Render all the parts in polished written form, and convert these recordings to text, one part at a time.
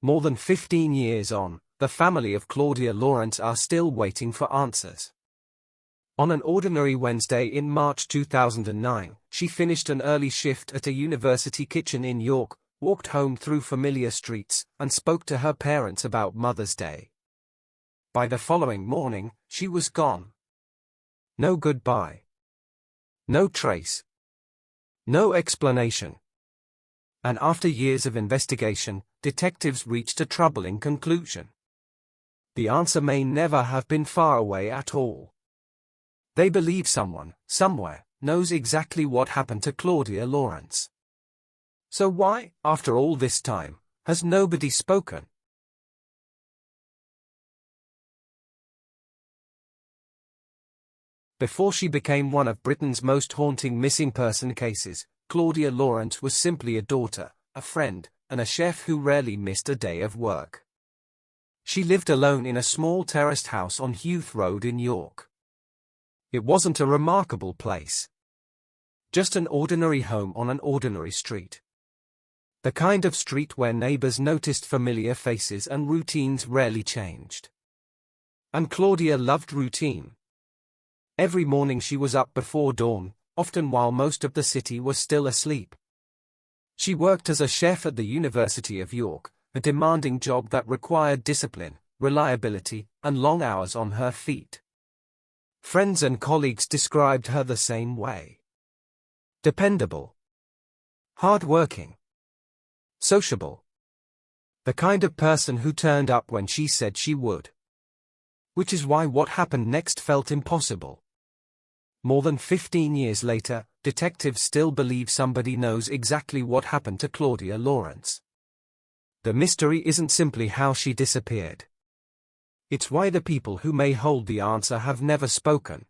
More than 15 years on, the family of Claudia Lawrence are still waiting for answers. On an ordinary Wednesday in March 2009, she finished an early shift at a university kitchen in York, walked home through familiar streets, and spoke to her parents about Mother's Day. By the following morning, she was gone. No goodbye. No trace. No explanation. And after years of investigation, detectives reached a troubling conclusion. The answer may never have been far away at all. They believe someone, somewhere, knows exactly what happened to Claudia Lawrence. So why, after all this time, has nobody spoken? Before she became one of Britain's most haunting missing person cases, Claudia Lawrence was simply a daughter, a friend, and a chef who rarely missed a day of work. She lived alone in a small terraced house on Heath Road in York. It wasn't a remarkable place. Just an ordinary home on an ordinary street. The kind of street where neighbors noticed familiar faces and routines rarely changed. And Claudia loved routine. Every morning she was up before dawn, often while most of the city was still asleep. She worked as a chef at the University of York, a demanding job that required discipline, reliability, and long hours on her feet. Friends and colleagues described her the same way. Dependable. Hard-working. Sociable. The kind of person who turned up when she said she would. Which is why what happened next felt impossible. More than 15 years later, detectives still believe somebody knows exactly what happened to Claudia Lawrence. The mystery isn't simply how she disappeared. It's why the people who may hold the answer have never spoken.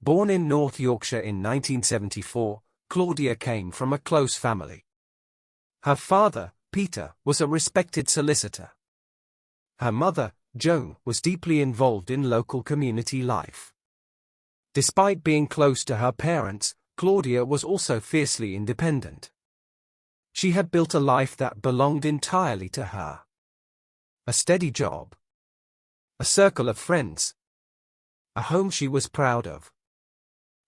Born in North Yorkshire in 1974, Claudia came from a close family. Her father, Peter, was a respected solicitor. Her mother, Joan, was deeply involved in local community life. Despite being close to her parents, Claudia was also fiercely independent. She had built a life that belonged entirely to her. A steady job. A circle of friends. A home she was proud of.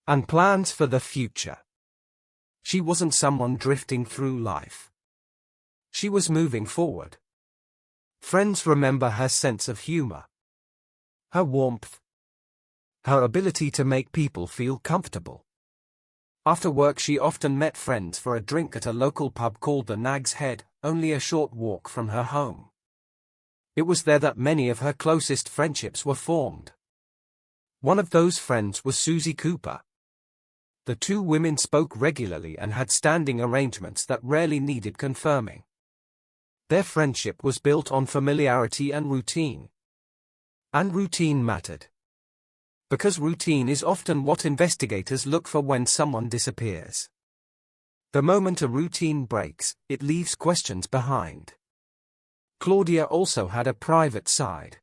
And plans for the future. She wasn't someone drifting through life. She was moving forward. Friends remember her sense of humor. Her warmth. Her ability to make people feel comfortable. After work she often met friends for a drink at a local pub called the Nag's Head, only a short walk from her home. It was there that many of her closest friendships were formed. One of those friends was Susie Cooper. The two women spoke regularly and had standing arrangements that rarely needed confirming. Their friendship was built on familiarity and routine. And routine mattered. Because routine is often what investigators look for when someone disappears. The moment a routine breaks, it leaves questions behind. Claudia also had a private side.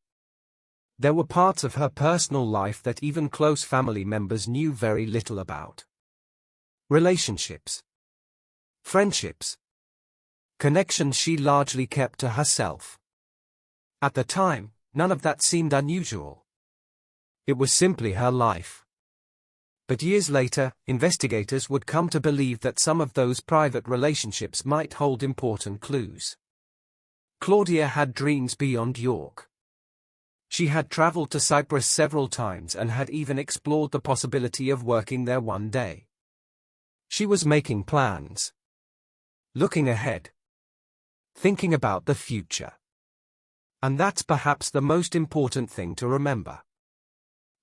There were parts of her personal life that even close family members knew very little about. Relationships. Friendships. Connections she largely kept to herself. At the time, none of that seemed unusual. It was simply her life. But years later, investigators would come to believe that some of those private relationships might hold important clues. Claudia had dreams beyond York. She had traveled to Cyprus several times and had even explored the possibility of working there one day. She was making plans. Looking ahead. Thinking about the future. And that's perhaps the most important thing to remember.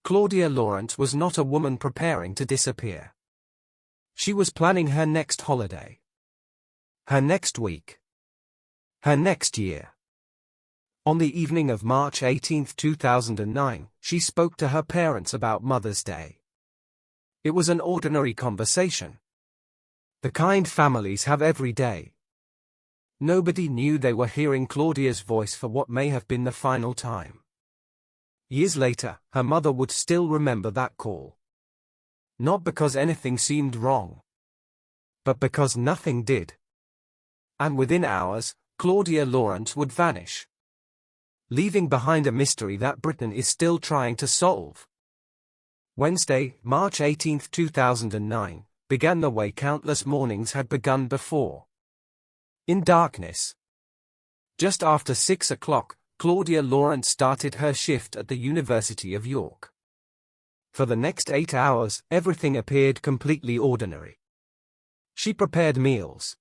Claudia Lawrence was not a woman preparing to disappear. She was planning her next holiday. Her next week. Her next year. On the evening of March 18, 2009, she spoke to her parents about Mother's Day. It was an ordinary conversation. The kind families have every day. Nobody knew they were hearing Claudia's voice for what may have been the final time. Years later, her mother would still remember that call. Not because anything seemed wrong, but because nothing did. And within hours, Claudia Lawrence would vanish, leaving behind a mystery that Britain is still trying to solve. Wednesday, March 18, 2009, began the way countless mornings had begun before. In darkness. Just after 6 o'clock, Claudia Lawrence started her shift at the University of York. For the next 8 hours, everything appeared completely ordinary. She prepared meals,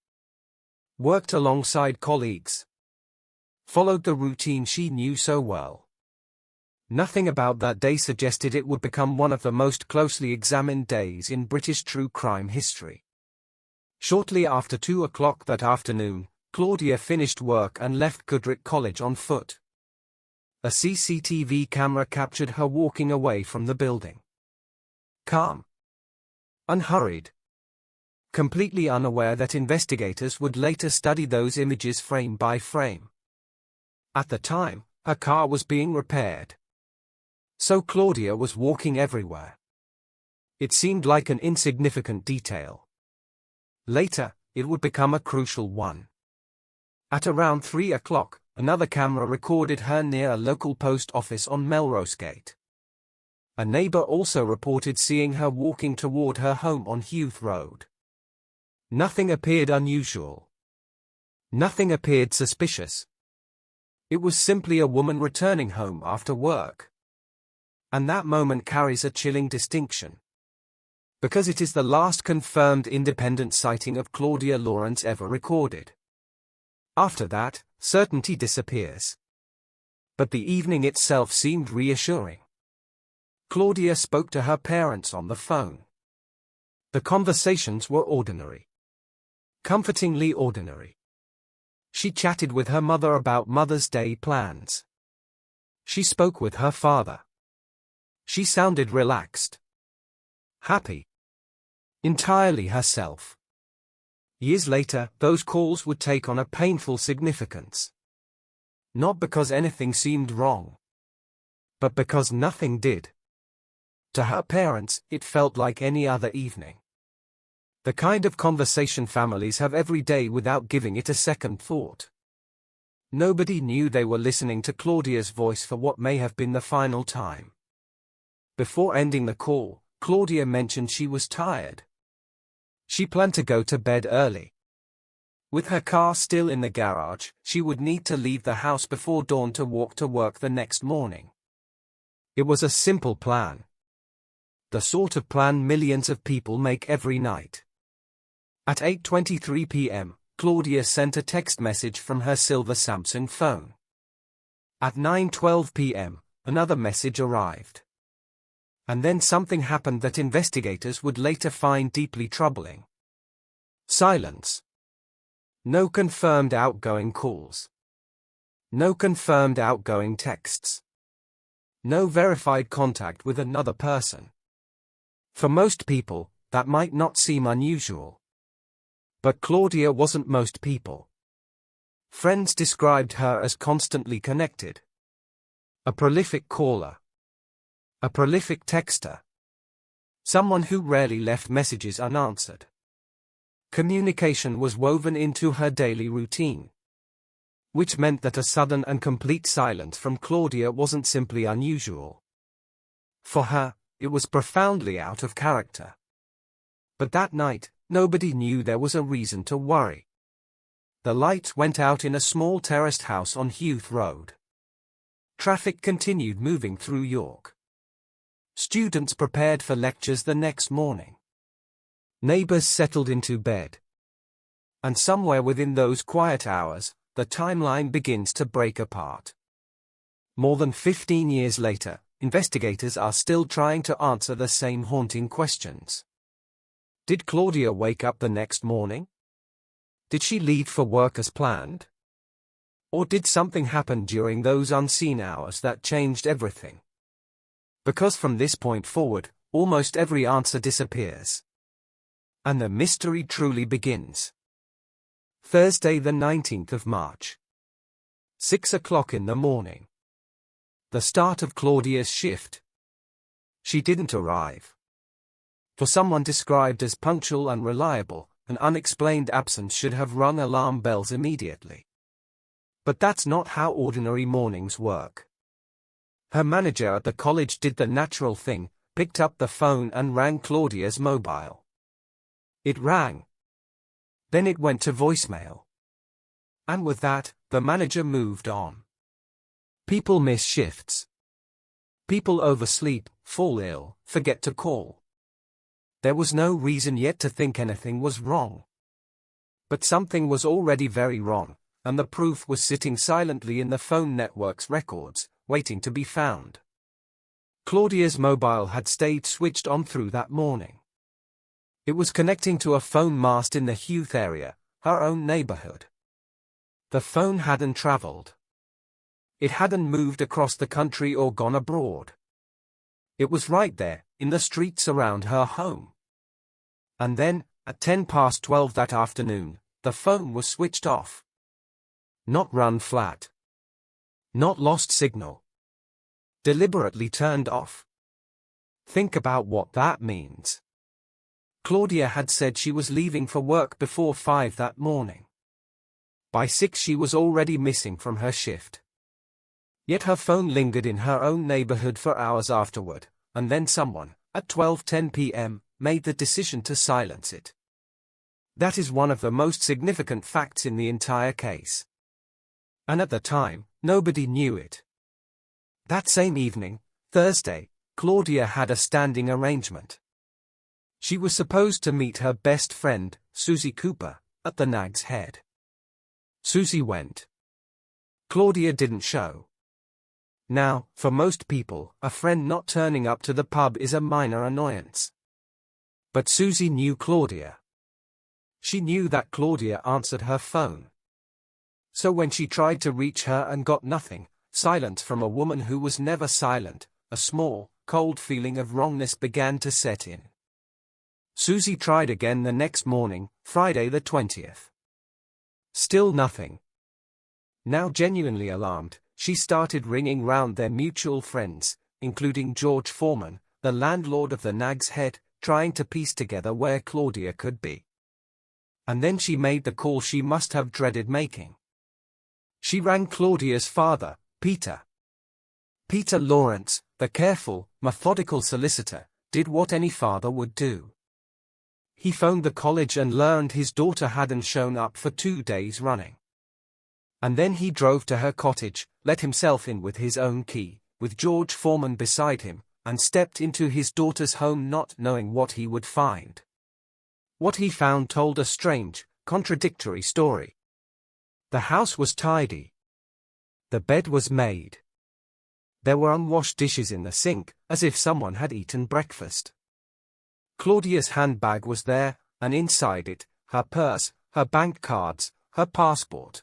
worked alongside colleagues, followed the routine she knew so well. Nothing about that day suggested it would become one of the most closely examined days in British true crime history. Shortly after 2 o'clock that afternoon, Claudia finished work and left Goodricke College on foot. A CCTV camera captured her walking away from the building. Calm, unhurried, completely unaware that investigators would later study those images frame by frame. At the time, her car was being repaired, so Claudia was walking everywhere. It seemed like an insignificant detail. Later, it would become a crucial one. At around 3 o'clock, another camera recorded her near a local post office on Melrose Gate. A neighbor also reported seeing her walking toward her home on Heath Road. Nothing appeared unusual. Nothing appeared suspicious. It was simply a woman returning home after work. And that moment carries a chilling distinction, because it is the last confirmed independent sighting of Claudia Lawrence ever recorded. After that, certainty disappears. But the evening itself seemed reassuring. Claudia spoke to her parents on the phone. The conversations were ordinary. Comfortingly ordinary. She chatted with her mother about Mother's Day plans. She spoke with her father. She sounded relaxed, happy, entirely herself. Years later, those calls would take on a painful significance. Not because anything seemed wrong, but because nothing did. To her parents, it felt like any other evening. The kind of conversation families have every day without giving it a second thought. Nobody knew they were listening to Claudia's voice for what may have been the final time. Before ending the call, Claudia mentioned she was tired. She planned to go to bed early. With her car still in the garage, she would need to leave the house before dawn to walk to work the next morning. It was a simple plan. The sort of plan millions of people make every night. At 8:23 p.m., Claudia sent a text message from her silver Samsung phone. At 9:12 p.m., another message arrived. And then something happened that investigators would later find deeply troubling. Silence. No confirmed outgoing calls. No confirmed outgoing texts. No verified contact with another person. For most people, that might not seem unusual. But Claudia wasn't most people. Friends described her as constantly connected. A prolific caller. A prolific texter. Someone who rarely left messages unanswered. Communication was woven into her daily routine. Which meant that a sudden and complete silence from Claudia wasn't simply unusual. For her, it was profoundly out of character. But that night, nobody knew there was a reason to worry. The lights went out in a small terraced house on Heath Road. Traffic continued moving through York. Students prepared for lectures the next morning. Neighbors settled into bed. And somewhere within those quiet hours, the timeline begins to break apart. More than 15 years later, investigators are still trying to answer the same haunting questions. Did Claudia wake up the next morning? Did she leave for work as planned? Or did something happen during those unseen hours that changed everything? Because from this point forward, almost every answer disappears. And the mystery truly begins. Thursday the 19th of March. 6 o'clock in the morning. The start of Claudia's shift. She didn't arrive. For someone described as punctual and reliable, an unexplained absence should have rung alarm bells immediately. But that's not how ordinary mornings work. Her manager at the college did the natural thing, picked up the phone and rang Claudia's mobile. It rang. Then it went to voicemail. And with that, the manager moved on. People miss shifts. People oversleep, fall ill, forget to call. There was no reason yet to think anything was wrong. But something was already very wrong, and the proof was sitting silently in the phone network's records, waiting to be found. Claudia's mobile had stayed switched on through that morning. It was connecting to a phone mast in the Houth area, her own neighborhood. The phone hadn't traveled. It hadn't moved across the country or gone abroad. It was right there, in the streets around her home. And then, at 12:10 that afternoon, the phone was switched off. Not run flat. Not lost signal. Deliberately turned off. Think about what that means. Claudia had said she was leaving for work before 5 that morning. By 6 she was already missing from her shift. Yet her phone lingered in her own neighborhood for hours afterward, and then someone, at 12:10 p.m., made the decision to silence it. That is one of the most significant facts in the entire case. And at the time, nobody knew it. That same evening, Thursday, Claudia had a standing arrangement. She was supposed to meet her best friend, Susie Cooper, at the Nag's Head. Susie went. Claudia didn't show. Now, for most people, a friend not turning up to the pub is a minor annoyance. But Susie knew Claudia. She knew that Claudia answered her phone. So when she tried to reach her and got nothing, silence from a woman who was never silent, a small, cold feeling of wrongness began to set in. Susie tried again the next morning, Friday the 20th. Still nothing. Now genuinely alarmed, she started ringing round their mutual friends, including George Foreman, the landlord of the Nag's Head, trying to piece together where Claudia could be. And then she made the call she must have dreaded making. She rang Claudia's father, Peter. Peter Lawrence, the careful, methodical solicitor, did what any father would do. He phoned the college and learned his daughter hadn't shown up for 2 days running. And then he drove to her cottage, let himself in with his own key, with George Foreman beside him, and stepped into his daughter's home not knowing what he would find. What he found told a strange, contradictory story. The house was tidy. The bed was made. There were unwashed dishes in the sink, as if someone had eaten breakfast. Claudia's handbag was there, and inside it, her purse, her bank cards, her passport.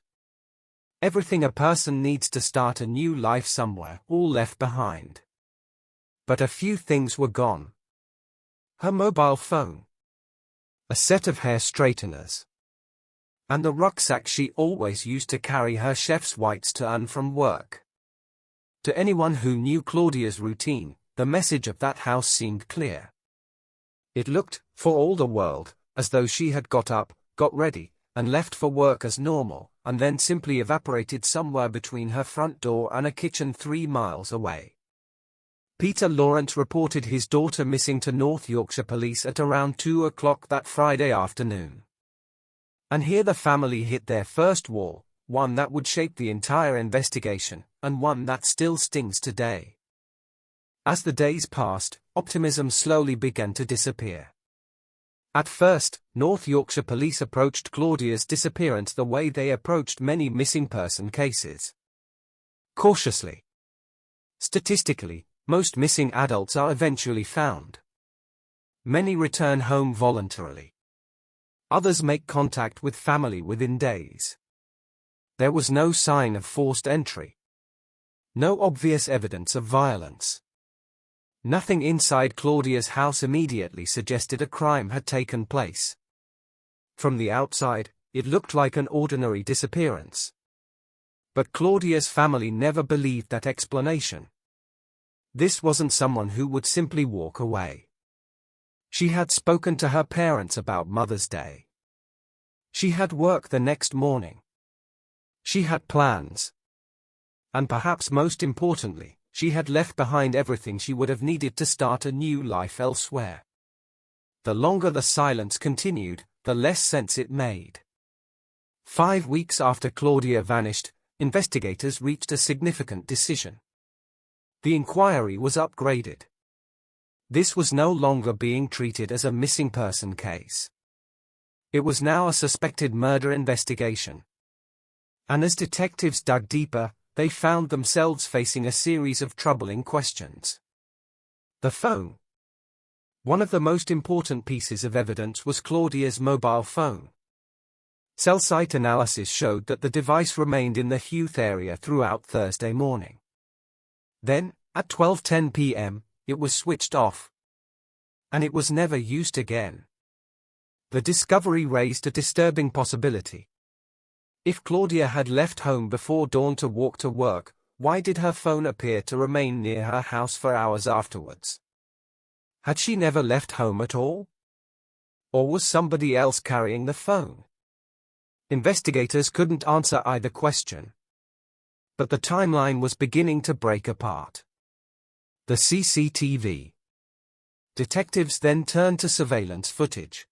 Everything a person needs to start a new life somewhere, all left behind. But a few things were gone. Her mobile phone. A set of hair straighteners. And the rucksack she always used to carry her chef's whites to and from work. To anyone who knew Claudia's routine, the message of that house seemed clear. It looked, for all the world, as though she had got up, got ready, and left for work as normal, and then simply evaporated somewhere between her front door and a kitchen 3 miles away. Peter Lawrence reported his daughter missing to North Yorkshire Police at around 2 o'clock that Friday afternoon. And here the family hit their first wall, one that would shape the entire investigation, and one that still stings today. As the days passed, optimism slowly began to disappear. At first, North Yorkshire Police approached Claudia's disappearance the way they approached many missing person cases. Cautiously. Statistically, most missing adults are eventually found. Many return home voluntarily. Others make contact with family within days. There was no sign of forced entry. No obvious evidence of violence. Nothing inside Claudia's house immediately suggested a crime had taken place. From the outside, it looked like an ordinary disappearance. But Claudia's family never believed that explanation. This wasn't someone who would simply walk away. She had spoken to her parents about Mother's Day. She had work the next morning. She had plans. And perhaps most importantly, she had left behind everything she would have needed to start a new life elsewhere. The longer the silence continued, the less sense it made. 5 weeks after Claudia vanished, investigators reached a significant decision. The inquiry was upgraded. This was no longer being treated as a missing person case. It was now a suspected murder investigation. And as detectives dug deeper, they found themselves facing a series of troubling questions. The phone. One of the most important pieces of evidence was Claudia's mobile phone. Cell site analysis showed that the device remained in the Houth area throughout Thursday morning. Then, at 12:10 p.m., it was switched off. And it was never used again. The discovery raised a disturbing possibility. If Claudia had left home before dawn to walk to work, why did her phone appear to remain near her house for hours afterwards? Had she never left home at all? Or was somebody else carrying the phone? Investigators couldn't answer either question. But the timeline was beginning to break apart. The CCTV. Detectives then turned to surveillance footage.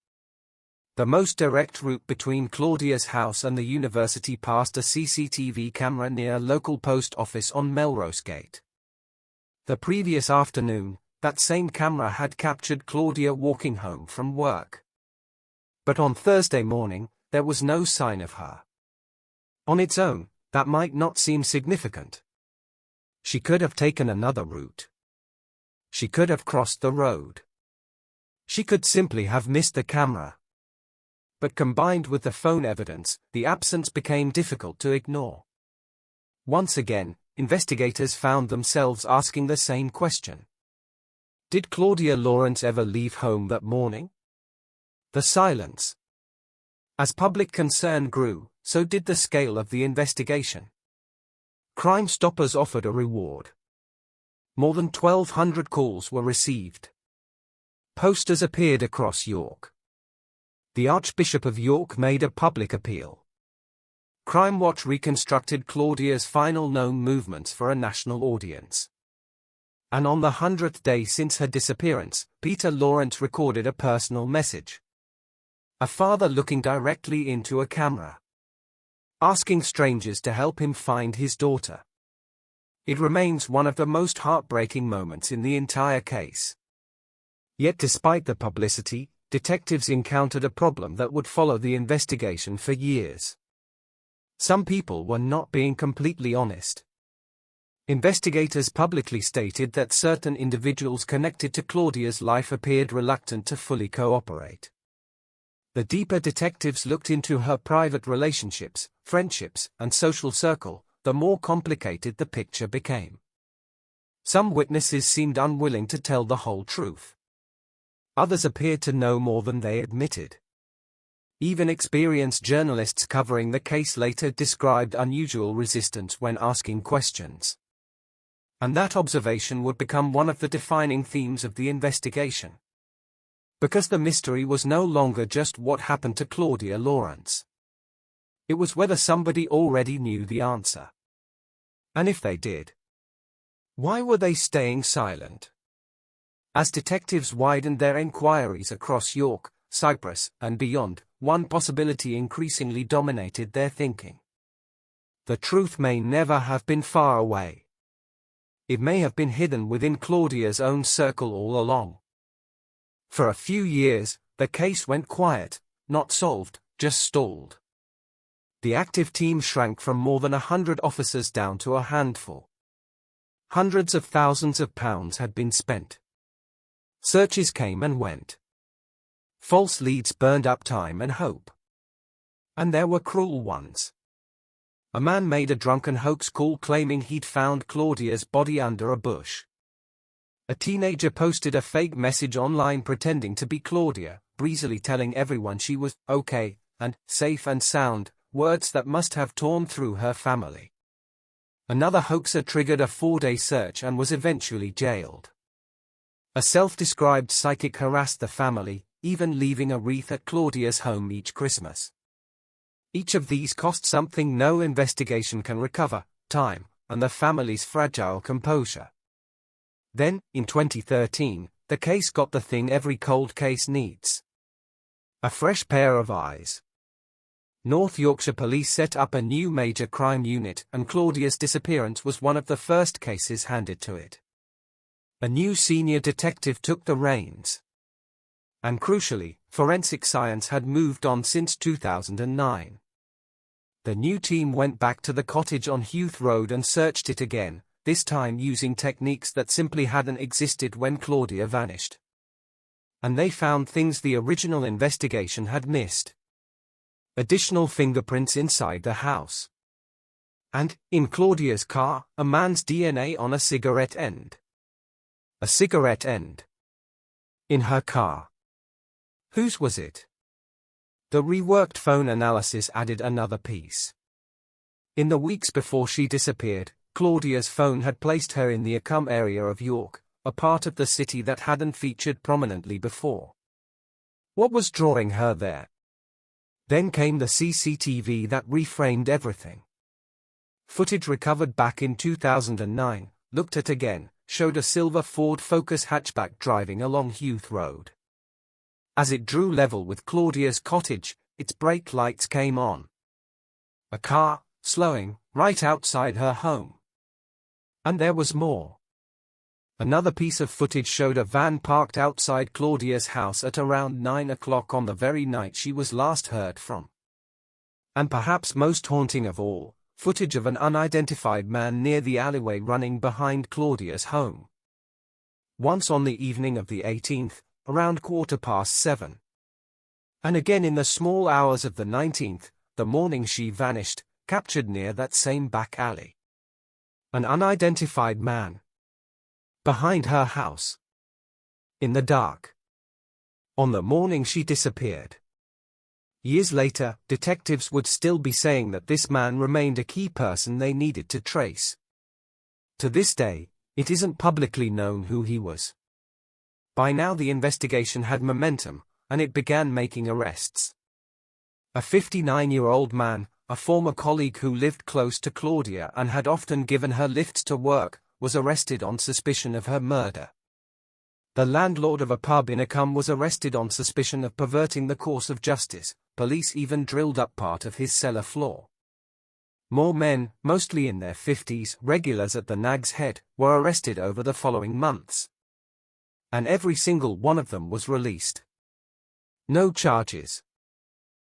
The most direct route between Claudia's house and the university passed a CCTV camera near a local post office on Melrose Gate. The previous afternoon, that same camera had captured Claudia walking home from work. But on Thursday morning, there was no sign of her. On its own, that might not seem significant. She could have taken another route. She could have crossed the road. She could simply have missed the camera. But combined with the phone evidence, the absence became difficult to ignore. Once again, investigators found themselves asking the same question. Did Claudia Lawrence ever leave home that morning? The silence. As public concern grew, so did the scale of the investigation. Crime Stoppers offered a reward. More than 1,200 calls were received. Posters appeared across York. The Archbishop of York made a public appeal. Crime Watch reconstructed Claudia's final known movements for a national audience. And on the 100th day since her disappearance, Peter Lawrence recorded a personal message. A father looking directly into a camera. Asking strangers to help him find his daughter. It remains one of the most heartbreaking moments in the entire case. Yet despite the publicity, detectives encountered a problem that would follow the investigation for years. Some people were not being completely honest. Investigators publicly stated that certain individuals connected to Claudia's life appeared reluctant to fully cooperate. The deeper detectives looked into her private relationships, friendships, and social circle, the more complicated the picture became. Some witnesses seemed unwilling to tell the whole truth. Others appeared to know more than they admitted. Even experienced journalists covering the case later described unusual resistance when asking questions. And that observation would become one of the defining themes of the investigation. Because the mystery was no longer just what happened to Claudia Lawrence. It was whether somebody already knew the answer. And if they did, why were they staying silent? As detectives widened their inquiries across York, Cyprus, and beyond, one possibility increasingly dominated their thinking. The truth may never have been far away. It may have been hidden within Claudia's own circle all along. For a few years, the case went quiet, not solved, just stalled. The active team shrank from more than 100 officers down to a handful. Hundreds of thousands of pounds had been spent. Searches came and went. False leads burned up time and hope. And there were cruel ones. A man made a drunken hoax call claiming he'd found Claudia's body under a bush. A teenager posted a fake message online pretending to be Claudia, breezily telling everyone she was okay and safe and sound, words that must have torn through her family. Another hoaxer triggered a 4-day search and was eventually jailed. A self-described psychic harassed the family, even leaving a wreath at Claudia's home each Christmas. Each of these cost something no investigation can recover: time, and the family's fragile composure. Then, in 2013, the case got the thing every cold case needs: a fresh pair of eyes. North Yorkshire Police set up a new major crime unit, and Claudia's disappearance was one of the first cases handed to it. A new senior detective took the reins. And crucially, forensic science had moved on since 2009. The new team went back to the cottage on Hewth Road and searched it again, this time using techniques that simply hadn't existed when Claudia vanished. And they found things the original investigation had missed. Additional fingerprints inside the house. And, in Claudia's car, a man's DNA on a cigarette end. A cigarette end. In her car. Whose was it? The reworked phone analysis added another piece. In the weeks before she disappeared, Claudia's phone had placed her in the Acombe area of York, a part of the city that hadn't featured prominently before. What was drawing her there? Then came the CCTV that reframed everything. Footage recovered back in 2009, looked at again, showed a silver Ford Focus hatchback driving along Hewth Road. As it drew level with Claudia's cottage, its brake lights came on. A car, slowing, right outside her home. And there was more. Another piece of footage showed a van parked outside Claudia's house at around 9 o'clock on the very night she was last heard from. And perhaps most haunting of all, footage of an unidentified man near the alleyway running behind Claudia's home. Once on the evening of the 18th, around 7:15. And again in the small hours of the 19th, the morning she vanished, captured near that same back alley. An unidentified man. Behind her house. In the dark. On the morning she disappeared. Years later, detectives would still be saying that this man remained a key person they needed to trace. To this day, it isn't publicly known who he was. By now the investigation had momentum, and it began making arrests. A 59-year-old man, a former colleague who lived close to Claudia and had often given her lifts to work, was arrested on suspicion of her murder. The landlord of a pub in Acombe was arrested on suspicion of perverting the course of justice. Police even drilled up part of his cellar floor. More men, mostly in their 50s, regulars at the Nag's Head, were arrested over the following months. And every single one of them was released. No charges.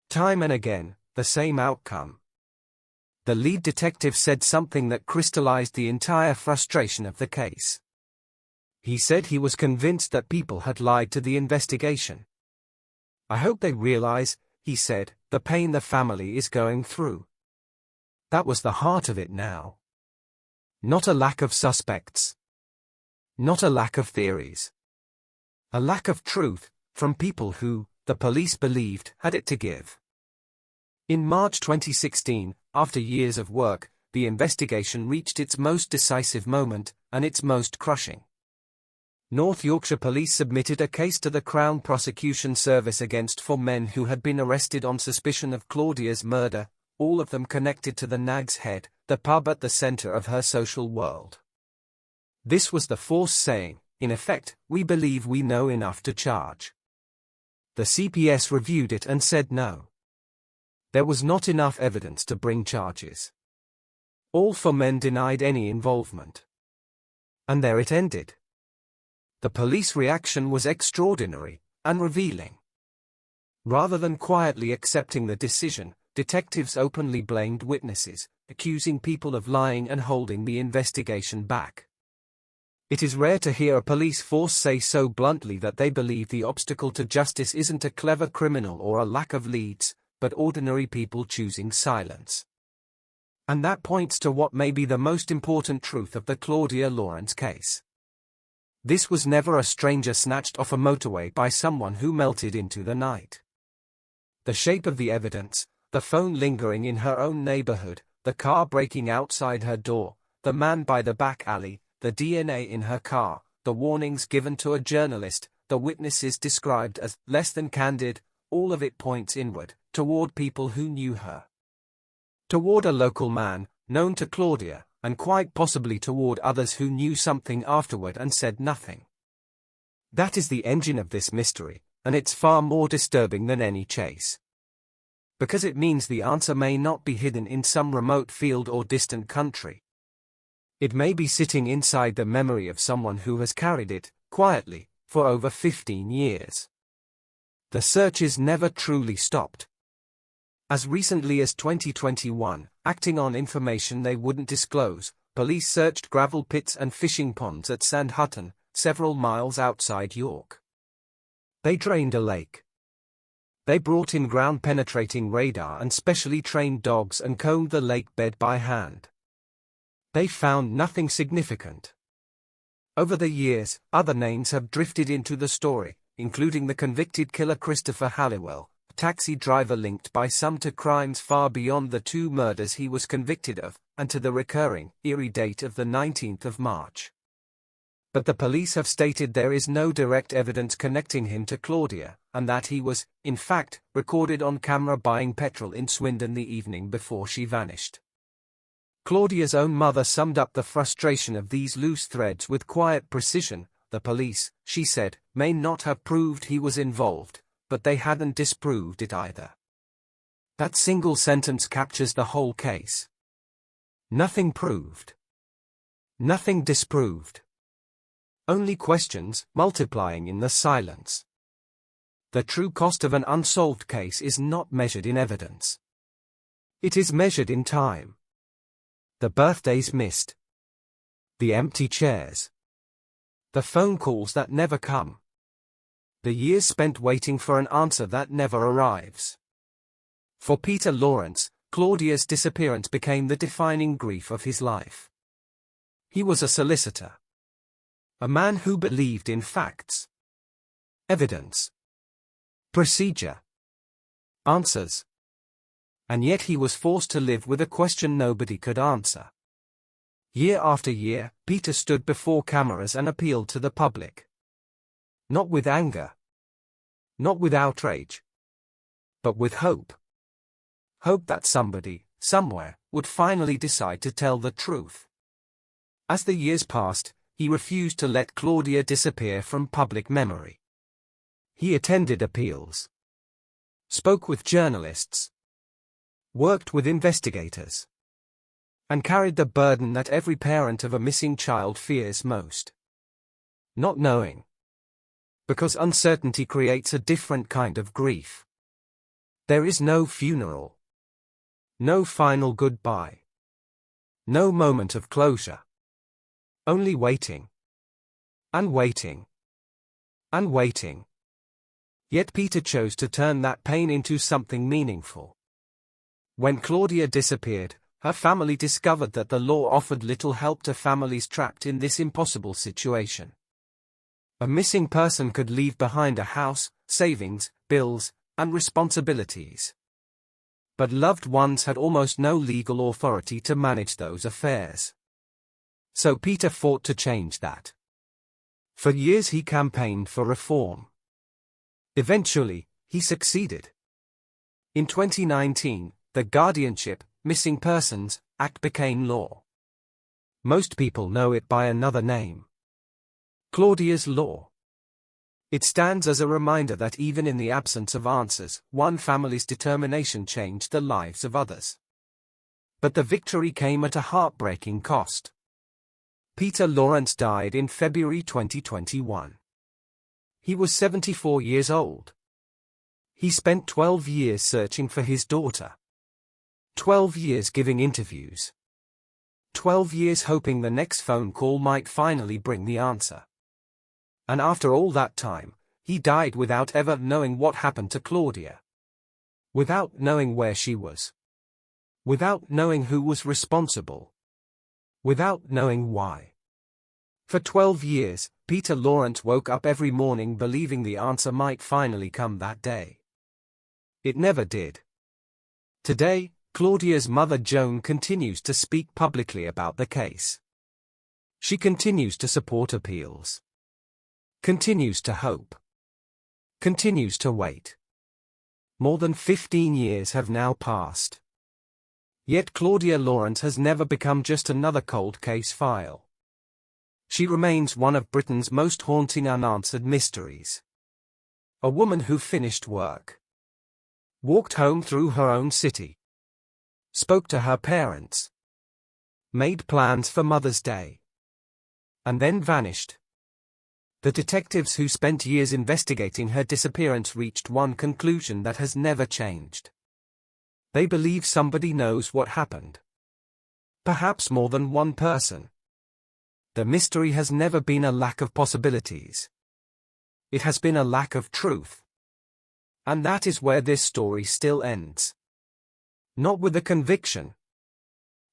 Time and again, the same outcome. The lead detective said something that crystallized the entire frustration of the case. He said he was convinced that people had lied to the investigation. "I hope they realize," he said, "the pain the family is going through." That was the heart of it now. Not a lack of suspects. Not a lack of theories. A lack of truth, from people who, the police believed, had it to give. In March 2016, after years of work, the investigation reached its most decisive moment, and its most crushing. North Yorkshire Police submitted a case to the Crown Prosecution Service against 4 men who had been arrested on suspicion of Claudia's murder, all of them connected to the Nag's Head, the pub at the centre of her social world. This was the force saying, in effect, "We believe we know enough to charge." The CPS reviewed it and said no. There was not enough evidence to bring charges. All 4 men denied any involvement. And there it ended. The police reaction was extraordinary, and revealing. Rather than quietly accepting the decision, detectives openly blamed witnesses, accusing people of lying and holding the investigation back. It is rare to hear a police force say so bluntly that they believe the obstacle to justice isn't a clever criminal or a lack of leads, but ordinary people choosing silence. And that points to what may be the most important truth of the Claudia Lawrence case. This was never a stranger snatched off a motorway by someone who melted into the night. The shape of the evidence, the phone lingering in her own neighborhood, the car braking outside her door, the man by the back alley, the DNA in her car, the warnings given to a journalist, the witnesses described as less than candid, all of it points inward, toward people who knew her. Toward a local man, known to Claudia, and quite possibly toward others who knew something afterward and said nothing. That is the engine of this mystery, and it's far more disturbing than any chase. Because it means the answer may not be hidden in some remote field or distant country. It may be sitting inside the memory of someone who has carried it, quietly, for over 15 years. The searches never truly stopped. As recently as 2021, acting on information they wouldn't disclose, police searched gravel pits and fishing ponds at Sand Hutton, several miles outside York. They drained a lake. They brought in ground-penetrating radar and specially trained dogs and combed the lake bed by hand. They found nothing significant. Over the years, other names have drifted into the story, including the convicted killer Christopher Halliwell, a taxi driver linked by some to crimes far beyond the 2 murders he was convicted of, and to the recurring, eerie date of the 19th of March. But the police have stated there is no direct evidence connecting him to Claudia, and that he was, in fact, recorded on camera buying petrol in Swindon the evening before she vanished. Claudia's own mother summed up the frustration of these loose threads with quiet precision. The police, she said, may not have proved he was involved, but they hadn't disproved it either. That single sentence captures the whole case. Nothing proved. Nothing disproved. Only questions, multiplying in the silence. The true cost of an unsolved case is not measured in evidence. It is measured in time. The birthdays missed. The empty chairs. The phone calls that never come. The years spent waiting for an answer that never arrives. For Peter Lawrence, Claudia's disappearance became the defining grief of his life. He was a solicitor. A man who believed in facts, evidence, procedure, answers. And yet he was forced to live with a question nobody could answer. Year after year, Peter stood before cameras and appealed to the public. Not with anger. Not with outrage. But with hope. Hope that somebody, somewhere, would finally decide to tell the truth. As the years passed, he refused to let Claudia disappear from public memory. He attended appeals. Spoke with journalists. Worked with investigators. And carried the burden that every parent of a missing child fears most. Not knowing. Because uncertainty creates a different kind of grief. There is no funeral. No final goodbye. No moment of closure. Only waiting. And waiting. And waiting. Yet Peter chose to turn that pain into something meaningful. When Claudia disappeared, her family discovered that the law offered little help to families trapped in this impossible situation. A missing person could leave behind a house, savings, bills, and responsibilities. But loved ones had almost no legal authority to manage those affairs. So Peter fought to change that. For years he campaigned for reform. Eventually, he succeeded. In 2019, the Guardianship, Missing Persons Act became law. Most people know it by another name. Claudia's Law. It stands as a reminder that even in the absence of answers, one family's determination changed the lives of others. But the victory came at a heartbreaking cost. Peter Lawrence died in February 2021. He was 74 years old. He spent 12 years searching for his daughter. 12 years giving interviews. 12 years hoping the next phone call might finally bring the answer. And after all that time, he died without ever knowing what happened to Claudia. Without knowing where she was. Without knowing who was responsible. Without knowing why. For 12 years, Peter Lawrence woke up every morning believing the answer might finally come that day. It never did. Today, Claudia's mother Joan continues to speak publicly about the case. She continues to support appeals. Continues to hope. Continues to wait. More than 15 years have now passed. Yet Claudia Lawrence has never become just another cold case file. She remains one of Britain's most haunting unanswered mysteries. A woman who finished work, walked home through her own city, spoke to her parents, made plans for Mother's Day, and then vanished. The detectives who spent years investigating her disappearance reached one conclusion that has never changed. They believe somebody knows what happened. Perhaps more than one person. The mystery has never been a lack of possibilities. It has been a lack of truth. And that is where this story still ends. Not with a conviction.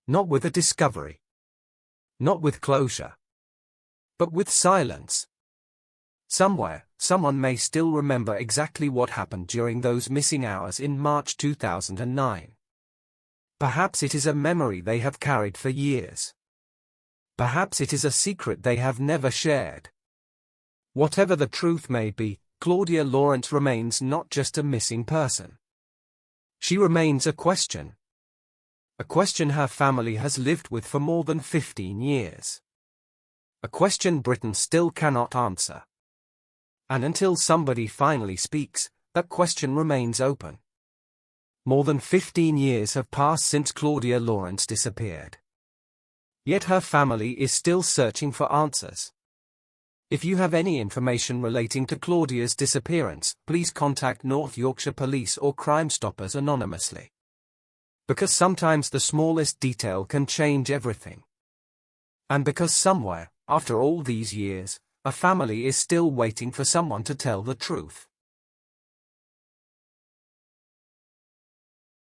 Not with a discovery. Not with closure. But with silence. Somewhere, someone may still remember exactly what happened during those missing hours in March 2009. Perhaps it is a memory they have carried for years. Perhaps it is a secret they have never shared. Whatever the truth may be, Claudia Lawrence remains not just a missing person. She remains a question. A question her family has lived with for more than 15 years. A question Britain still cannot answer. And until somebody finally speaks, that question remains open. More than 15 years have passed since Claudia Lawrence disappeared. Yet her family is still searching for answers. If you have any information relating to Claudia's disappearance, please contact North Yorkshire Police or Crime Stoppers anonymously. Because sometimes the smallest detail can change everything. And because somewhere, after all these years, a family is still waiting for someone to tell the truth.